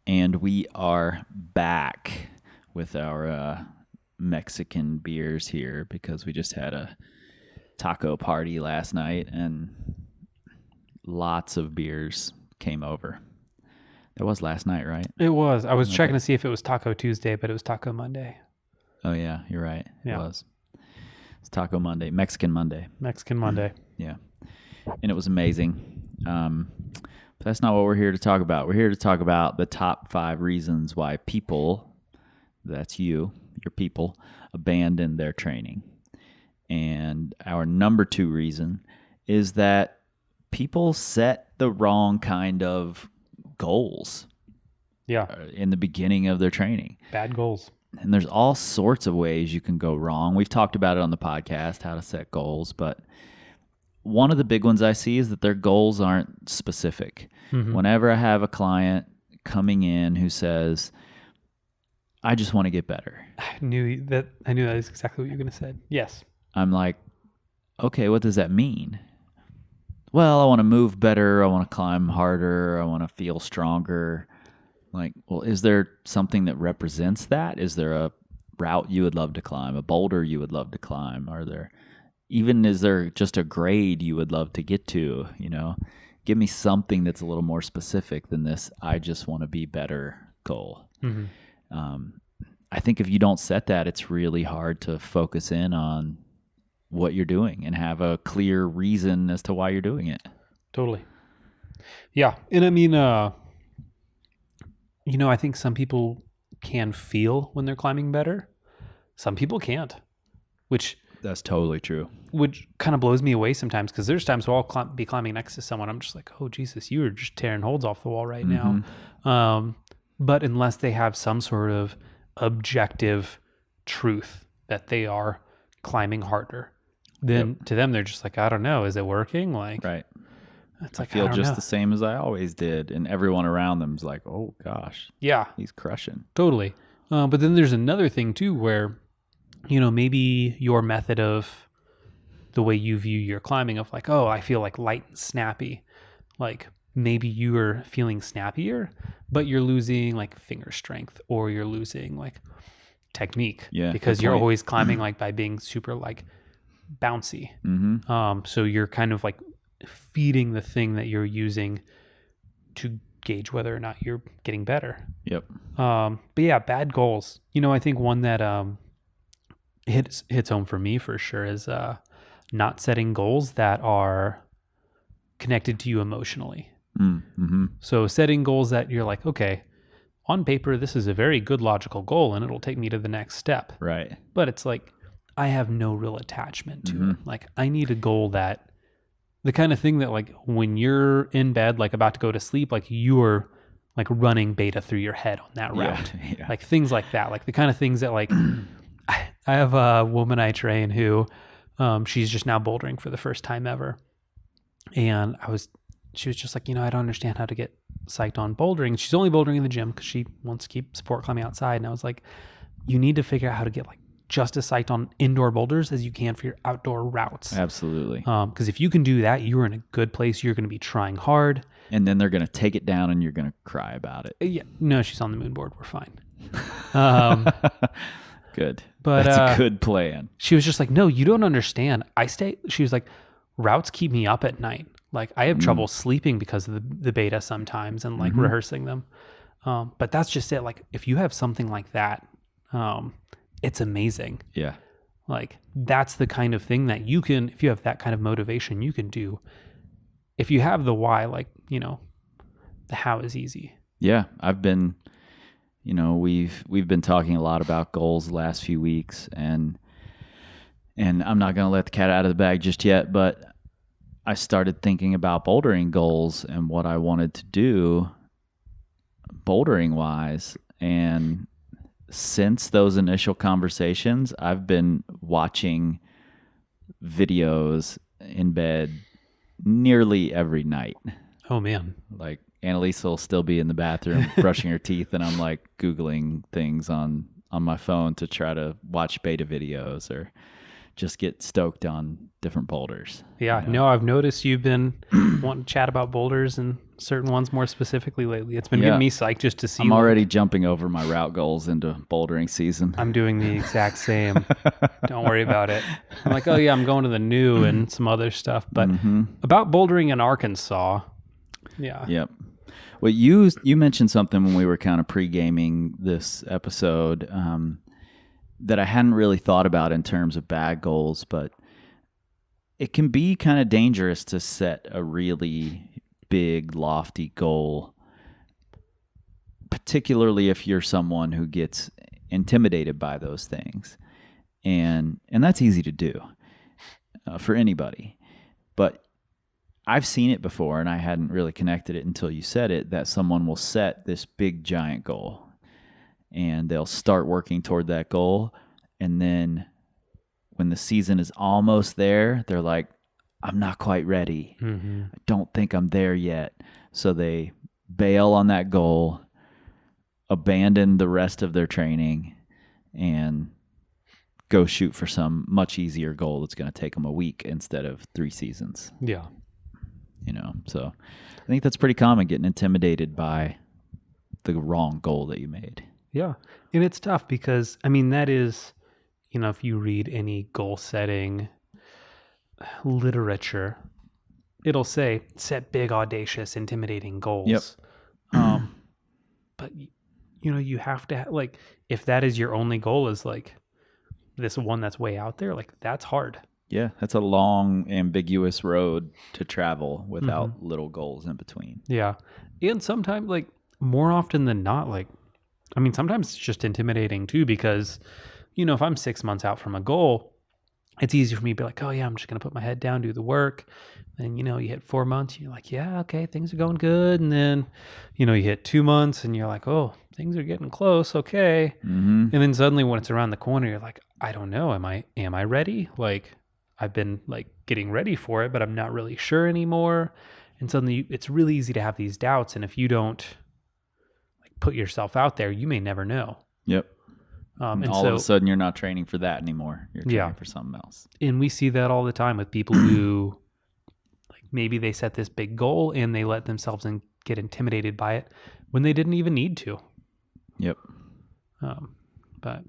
And we are back with our Mexican beers here because we just had a taco party last night and lots of beers came over. That was last night, right?
It was. I was checking to see if it was Taco Tuesday, but it was Taco Monday.
Oh, yeah, you're right.
Yeah.
It was. It's Taco Monday, Mexican Monday.
Mexican Monday.
Yeah. And it was amazing. But that's not what we're here to talk about. We're here to talk about the top 5 reasons why people, that's you, your people, abandon their training. And our number 2 reason is that people set the wrong kind of goals in the beginning of their training.
Bad goals.
And there's all sorts of ways you can go wrong. We've talked about it on the podcast, how to set goals, but one of the big ones I see is that their goals aren't specific. Mm-hmm. Whenever I have a client coming in who says, I just want to get better.
I knew that is exactly what you were going to say. Yes.
I'm like, okay, what does that mean? Well, I want to move better. I want to climb harder. I want to feel stronger. Like, well, is there something that represents that? Is there a route you would love to climb, a boulder you would love to climb? Is there just a grade you would love to get to? Give me something that's a little more specific than this I just want to be better goal. Mm-hmm. I think if you don't set that, it's really hard to focus in on what you're doing and have a clear reason as to why you're doing it.
Totally. Yeah. And I mean, I think some people can feel when they're climbing better. Some people can't, which...
That's totally true.
Which kind of blows me away sometimes because there's times where I'll be climbing next to someone. I'm just like, oh, Jesus, you are just tearing holds off the wall right now. But unless they have some sort of objective truth that they are climbing harder, then to them, they're just like, I don't know. Is it working? Like,
right.
It's like,
I feel just the same as I always did. And everyone around them is like, oh, gosh.
Yeah.
He's crushing.
Totally. But then there's another thing, too, where maybe your method of the way you view your climbing of like, oh, I feel like light and snappy. Like maybe you are feeling snappier, but you're losing like finger strength or you're losing like technique because you're always climbing like by being super like bouncy. Mm-hmm. So you're kind of like feeding the thing that you're using to gauge whether or not you're getting better.
Yep.
But yeah, bad goals. I think one that, hits home for me for sure is not setting goals that are connected to you emotionally. Mm-hmm. So setting goals that you're like, okay, on paper, this is a very good logical goal and it'll take me to the next step.
Right.
But it's like, I have no real attachment to it. Like I need a goal that the kind of thing that like when you're in bed, like about to go to sleep, like you're like running beta through your head on that route. Yeah. Like things like that, like the kind of things that like, I have a woman I train who, she's just now bouldering for the first time ever. And she was just like, I don't understand how to get psyched on bouldering. She's only bouldering in the gym because she wants to keep sport climbing outside. And I was like, you need to figure out how to get like just as psyched on indoor boulders as you can for your outdoor routes.
Absolutely.
Because if you can do that, you're in a good place. You're going to be trying hard.
And then they're going to take it down and you're going to cry about it.
Yeah. No, she's on the moon board. We're fine.
Good.
But
that's a good plan.
She was just like, no, you don't understand. She was like, routes keep me up at night. Like I have trouble sleeping because of the beta sometimes and like rehearsing them. But that's just it. Like if you have something like that, it's amazing.
Yeah.
Like that's the kind of thing that you can, if you have that kind of motivation, you can do. If you have the why, like, you know, the how is easy.
Yeah. I've been, you know, we've been talking a lot about goals the last few weeks, and I'm not going to let the cat out of the bag just yet, but I started thinking about bouldering goals and what I wanted to do bouldering wise. And since those initial conversations, I've been watching videos in bed nearly every night.
Oh man.
Like Annalisa will still be in the bathroom brushing her teeth, and I'm like Googling things on my phone to try to watch beta videos or just get stoked on different boulders.
Yeah,
you know?
no, I've noticed you've been wanting to chat about boulders and certain ones more specifically lately. It's been getting me psyched just to see.
I'm already jumping over my route goals into bouldering season.
I'm doing the exact same. Don't worry about it. I'm like, oh yeah, I'm going to the new and some other stuff. But about bouldering in Arkansas, yeah.
Yep. Well, you mentioned something when we were kind of pre-gaming this episode that I hadn't really thought about in terms of bag goals, but it can be kind of dangerous to set a really big, lofty goal, particularly if you're someone who gets intimidated by those things. And that's easy to do for anybody. But I've seen it before, and I hadn't really connected it until you said it, that someone will set this big, giant goal, and they'll start working toward that goal. And then when the season is almost there, they're like, I'm not quite ready. I don't think I'm there yet. So they bail on that goal, abandon the rest of their training, and go shoot for some much easier goal that's going to take them a week instead of 3 seasons.
Yeah.
You know, so I think that's pretty common, getting intimidated by the wrong goal that you made.
Yeah. And it's tough because, I mean, that is, you know, if you read any goal setting literature, it'll say set big, audacious, intimidating goals.
Yep.
But, you know, you have to, like, if that is your only goal is like this one that's way out there, like that's hard.
Yeah, that's a long, ambiguous road to travel without little goals in between.
Yeah. And sometimes, like, more often than not, like, I mean, sometimes it's just intimidating too, because, you know, if I'm 6 months out from a goal, it's easy for me to be like, oh yeah, I'm just going to put my head down, do the work. And, you know, you hit 4 months, you're like, yeah, okay, things are going good. And then, you know, you hit 2 months and you're like, oh, things are getting close. Okay. And then suddenly when it's around the corner, you're like, I don't know. Am I ready? Like, I've been like getting ready for it, but I'm not really sure anymore. And suddenly it's really easy to have these doubts. And if you don't like put yourself out there, you may never know.
Yep.
And
all
so,
of a sudden you're not training for that anymore. You're training for something else.
And we see that all the time with people who like maybe they set this big goal and they let themselves get intimidated by it when they didn't even need to.
Yep.
But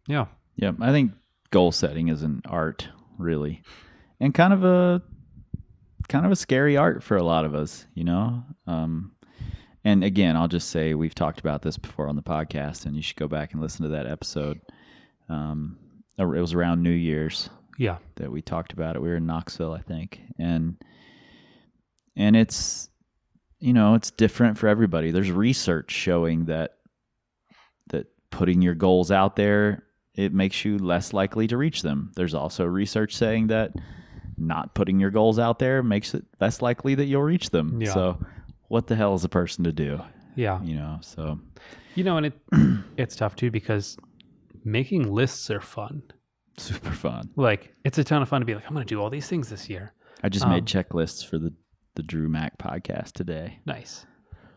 yeah.
Yeah. I think goal setting is an art, really, and kind of a scary art for a lot of us, you know? And again, I'll just say we've talked about this before on the podcast, and you should go back and listen to that episode. It was around New Year's that we talked about it. We were in Knoxville, I think. And it's, you know, it's different for everybody. There's research showing that putting your goals out there, it makes you less likely to reach them. There's also research saying that not putting your goals out there makes it less likely that you'll reach them.
Yeah.
So what the hell is a person to do?
Yeah.
You know, so.
You know, and it's tough too because making lists are fun.
Super fun.
Like, it's a ton of fun to be like, I'm going to do all these things this year.
I just made checklists for the Drew Mack podcast today.
Nice.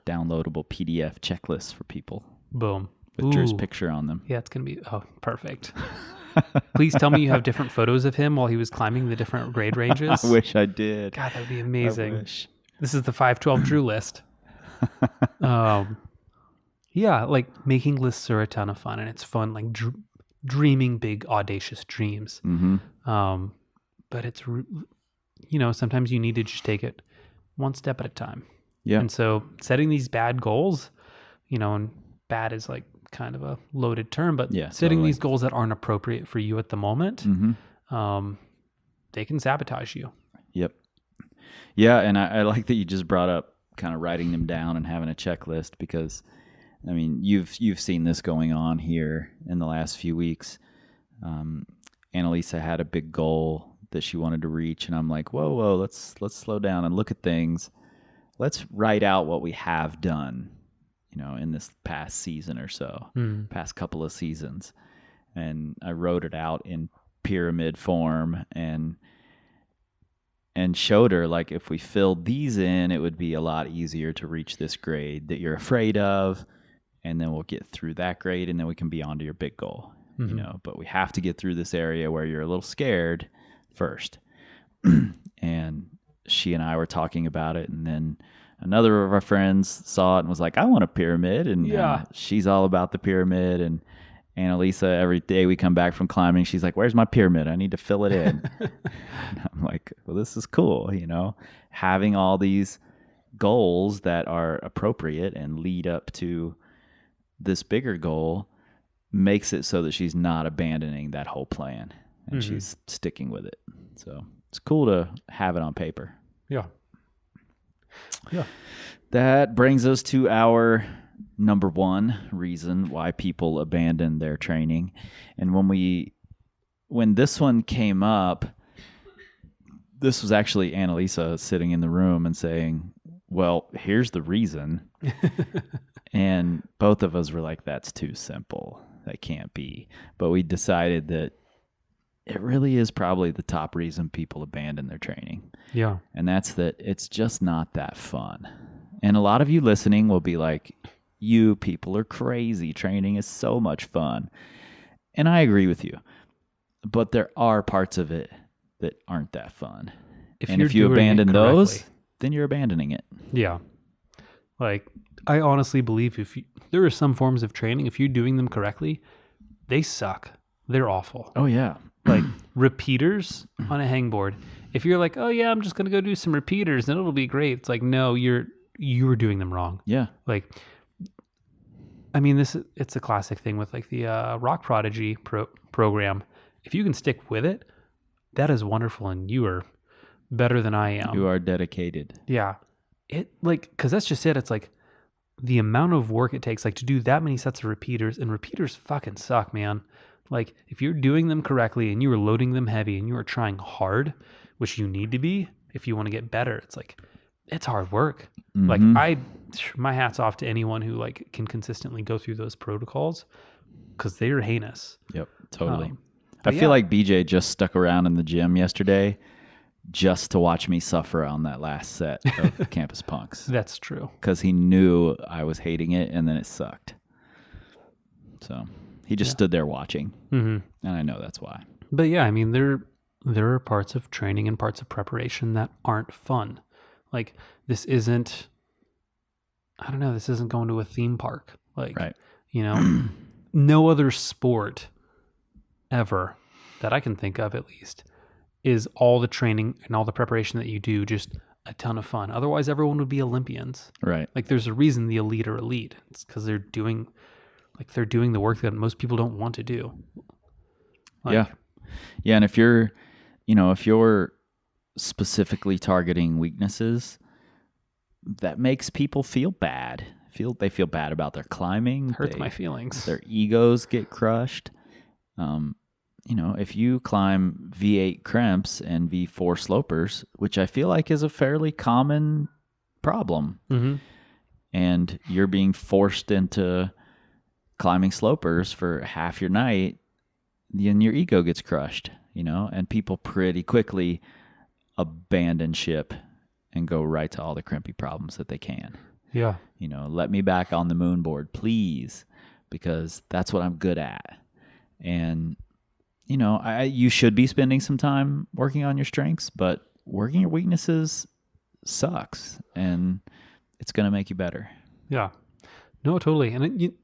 downloadable PDF checklists for people
Boom.
with Drew's
Ooh.
picture on them.
Yeah, it's going to be, perfect. Please tell me you have different photos of him while he was climbing the different grade ranges.
I wish I did.
God, that would be
I
amazing.
wish.
This is the 512 Drew list. Yeah, like making lists are a ton of fun, and it's fun, like dreaming big, audacious dreams.
Mm-hmm.
But it's, sometimes you need to just take it one step at a time.
Yeah.
And so setting these bad goals, and bad is like kind of a loaded term, but
Yeah,
setting
totally.
these goals that aren't appropriate for you at the moment,
Mm-hmm.
they can sabotage you.
Yep. Yeah, and I like that you just brought up kind of writing them down and having a checklist, because I mean, you've seen this going on here in the last few weeks. Annalisa had a big goal that she wanted to reach, and I'm like, whoa, let's slow down and look at things. Let's write out what we have done, in this past season or so, past couple of seasons. And I wrote it out in pyramid form and showed her, like, if we filled these in, it would be a lot easier to reach this grade that you're afraid of. And then we'll get through that grade, and then we can be on to your big goal, but we have to get through this area where you're a little scared first. And she and I were talking about it, and then another of our friends saw it and was like, I want a pyramid. And she's all about the pyramid. And Annalisa, every day we come back from climbing, she's like, where's my pyramid? I need to fill it in. And I'm like, well, this is cool, having all these goals that are appropriate and lead up to this bigger goal makes it so that she's not abandoning that whole plan, and she's sticking with it. So it's cool to have it on paper.
Yeah.
That brings us to our number one reason why people abandon their training. And when this one came up, this was actually Annalisa sitting in the room and saying, well, here's the reason. And both of us were like, that's too simple. That can't be. But we decided that it really is probably the top reason people abandon their training.
Yeah.
And that's that it's just not that fun. And a lot of you listening will be like, you people are crazy. Training is so much fun. And I agree with you. But there are parts of it that aren't that fun. If you abandon those, then you're abandoning it.
Yeah. Like, I honestly believe there are some forms of training, if you're doing them correctly, they suck. They're awful.
Oh, yeah.
Like repeaters on a hangboard. If you're like, oh yeah, I'm just going to go do some repeaters and it'll be great. It's like, no, you were doing them wrong.
Yeah.
Like, I mean, it's a classic thing with like the Rock Prodigy program. If you can stick with it, that is wonderful, and you are better than I am.
You are dedicated.
Yeah. Because that's just it. It's like the amount of work it takes, like, to do that many sets of repeaters, and repeaters fucking suck, man. Like, if you're doing them correctly and you are loading them heavy and you are trying hard, which you need to be if you want to get better, it's like, it's hard work. Like, my hat's off to anyone who like can consistently go through those protocols, because they are heinous.
Yep, totally.
But
I feel like BJ just stuck around in the gym yesterday just to watch me suffer on that last set of Campus Punks.
That's true.
Because he knew I was hating it, and then it sucked. So he just stood there watching, and I know that's why.
But yeah, I mean, there are parts of training and parts of preparation that aren't fun. Like, this isn't going to a theme park. Like,
right.
No other sport ever that I can think of, at least, is all the training and all the preparation that you do just a ton of fun. Otherwise, everyone would be Olympians.
Right.
Like, there's a reason the elite are elite. It's because they're doing the work that most people don't want to do.
Yeah. And if you're specifically targeting weaknesses, that makes people feel bad. They feel bad about their climbing.
Hurts my feelings.
Their egos get crushed. If you climb V8 crimps and V4 slopers, which I feel like is a fairly common problem, and you're being forced into climbing slopers for half your night, then your ego gets crushed, and people pretty quickly abandon ship and go right to all the crimpy problems that they can.
Yeah.
Let me back on the moon board, please, because that's what I'm good at. And, you should be spending some time working on your strengths, but working your weaknesses sucks, and it's going to make you better.
Yeah. No, totally. And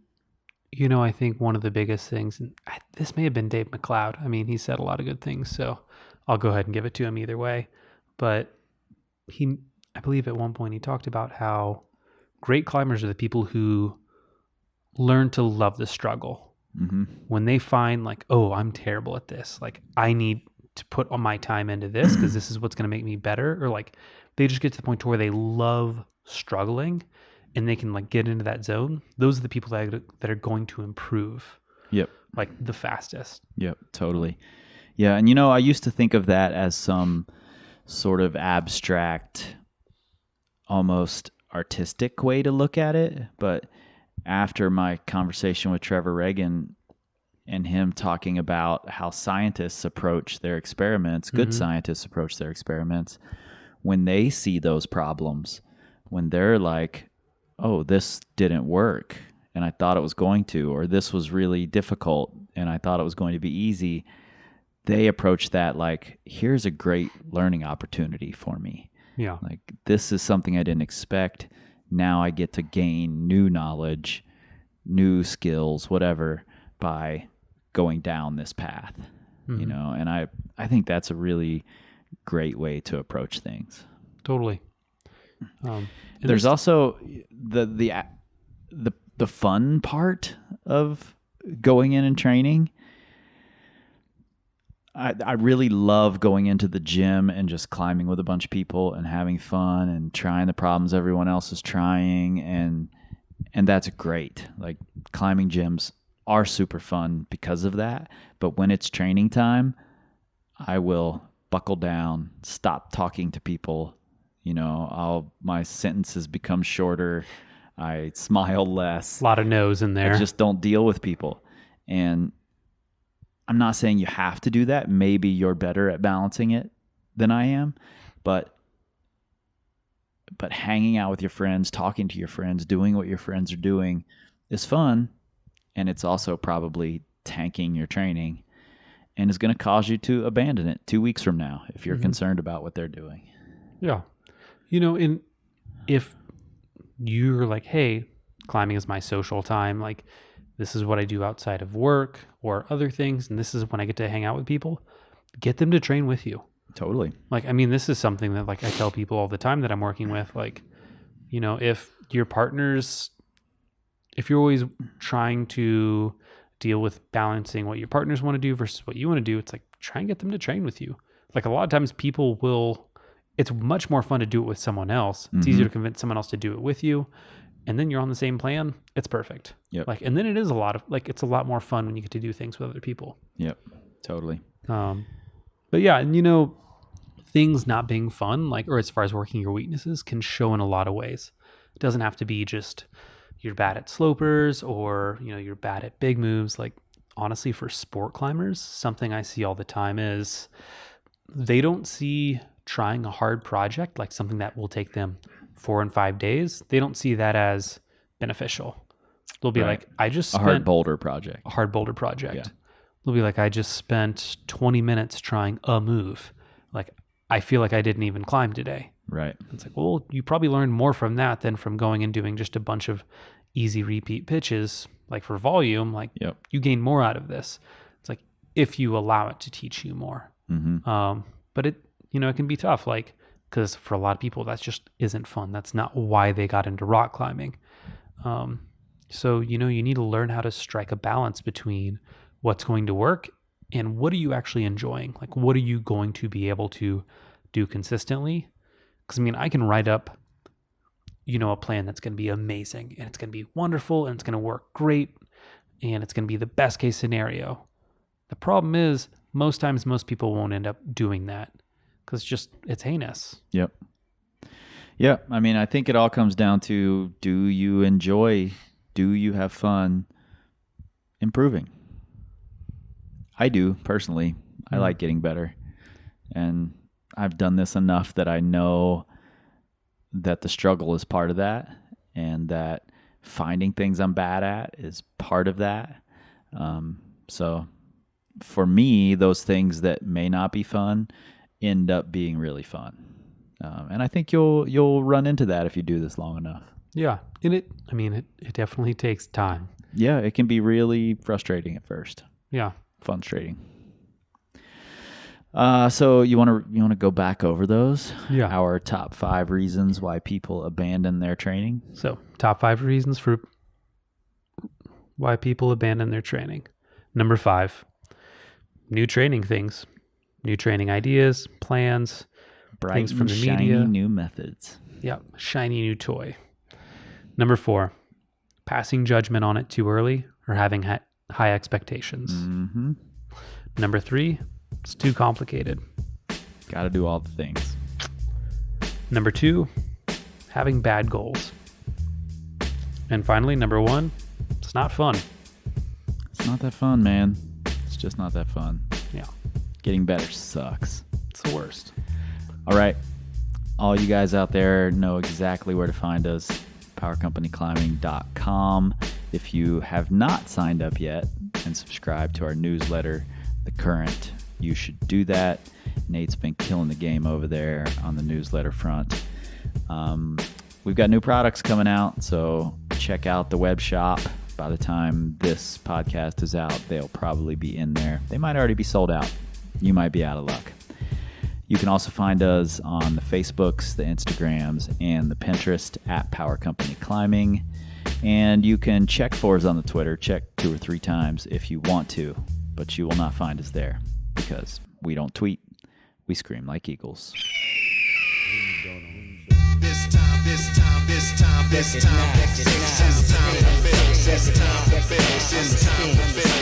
I think one of the biggest things, and this may have been Dave McLeod. I mean, he said a lot of good things, so I'll go ahead and give it to him either way. But I believe at one point he talked about how great climbers are the people who learn to love the struggle.
Mm-hmm.
When they find like, oh, I'm terrible at this, like I need to put all my time into this because this is what's going to make me better, or like they just get to the point to where they love struggling and they can like get into that zone. Those are the people that are going to improve.
Yep.
Like the fastest.
Yep, totally. Yeah, and I used to think of that as some sort of abstract, almost artistic way to look at it, but after my conversation with Trevor Reagan and him talking about how scientists approach their experiments, good scientists approach their experiments, when they see those problems, when they're like, oh, this didn't work and I thought it was going to, or this was really difficult and I thought it was going to be easy, they approach that like, here's a great learning opportunity for me.
Yeah.
Like, this is something I didn't expect. Now I get to gain new knowledge, new skills, whatever, by going down this path, and I think that's a really great way to approach things.
Totally.
There's also the fun part of going in and training. I really love going into the gym and just climbing with a bunch of people and having fun and trying the problems everyone else is trying, and that's great. Like, climbing gyms are super fun because of that. But when it's training time, I will buckle down, stop talking to people. My sentences become shorter. I smile less.
A lot of no's in there.
I just don't deal with people. And I'm not saying you have to do that. Maybe you're better at balancing it than I am, but hanging out with your friends, talking to your friends, doing what your friends are doing is fun, and it's also probably tanking your training and is going to cause you to abandon it 2 weeks from now if you're concerned about what they're doing.
Yeah. If you're like, hey, climbing is my social time, like this is what I do outside of work or other things, and this is when I get to hang out with people, get them to train with you.
Totally.
Like, I mean, this is something that like I tell people all the time that I'm working with, like, if you're always trying to deal with balancing what your partners want to do versus what you want to do, it's like, try and get them to train with you. Like, a lot of times it's much more fun to do it with someone else. It's easier to convince someone else to do it with you. And then you're on the same plan. It's perfect.
Yep.
Like, and then it's a lot more fun when you get to do things with other people.
Yep. Totally.
But yeah, and things not being fun, like, or as far as working your weaknesses, can show in a lot of ways. It doesn't have to be just you're bad at slopers or, you're bad at big moves. Like, honestly, for sport climbers, something I see all the time is they don't see trying a hard project, like something that will take them 4 and 5 days. They don't see that as beneficial. They'll be like, I just spent
a hard boulder project.
Yeah. They'll be like, I just spent 20 minutes trying a move. Like, I feel like I didn't even climb today.
Right.
It's like, well, you probably learned more from that than from going and doing just a bunch of easy repeat pitches. Like, for volume, like, you gain more out of this. It's like, if you allow it to teach you more. But it can be tough, like, because for a lot of people, that just isn't fun. That's not why they got into rock climbing. So, you need to learn how to strike a balance between what's going to work and what are you actually enjoying? Like, what are you going to be able to do consistently? Because, I can write up, a plan that's going to be amazing and it's going to be wonderful and it's going to work great and it's going to be the best case scenario. The problem is most times, most people won't end up doing that because it's heinous.
Yep. Yeah. I think it all comes down to, do you have fun improving? I do, personally. I like getting better. And I've done this enough that I know that the struggle is part of that. and that finding things I'm bad at is part of that. So for me, those things that may not be fun end up being really fun. And I think you'll run into that if you do this long enough.
Yeah. And it definitely takes time.
Yeah, it can be really frustrating at first.
Yeah.
Frustrating. So you want to go back over those?
Yeah.
Our top 5 reasons why people abandon their training.
So top 5 reasons for why people abandon their training. Number 5, new training things, new training ideas, plans,
Bright
things from
and
the
shiny
media.
new methods.
Yep, shiny new toy. Number 4, passing judgment on it too early or having high expectations.
Mm-hmm.
Number 3, it's too complicated.
Got to do all the things.
Number 2, having bad goals. And finally, number 1, it's not fun.
It's not that fun, man. It's just not that fun.
Yeah,
Getting better sucks.
it's the worst.
All right. All you guys out there know exactly where to find us. PowerCompanyClimbing.com. If you have not signed up yet and subscribed to our newsletter, The Current, you should do that. Nate's been killing the game over there on the newsletter front. We've got new products coming out, so check out the web shop. By the time this podcast is out, they'll probably be in there. They might already be sold out. You might be out of luck. You can also find us on the Facebooks, the Instagrams, and the Pinterest at Power Company Climbing. And you can check for us on the Twitter. Check 2 or 3 times if you want to, but you will not find us there because we don't tweet. We scream like eagles.
This time, this time, this time, this time, this time, this time, this time, this time, this time, this time,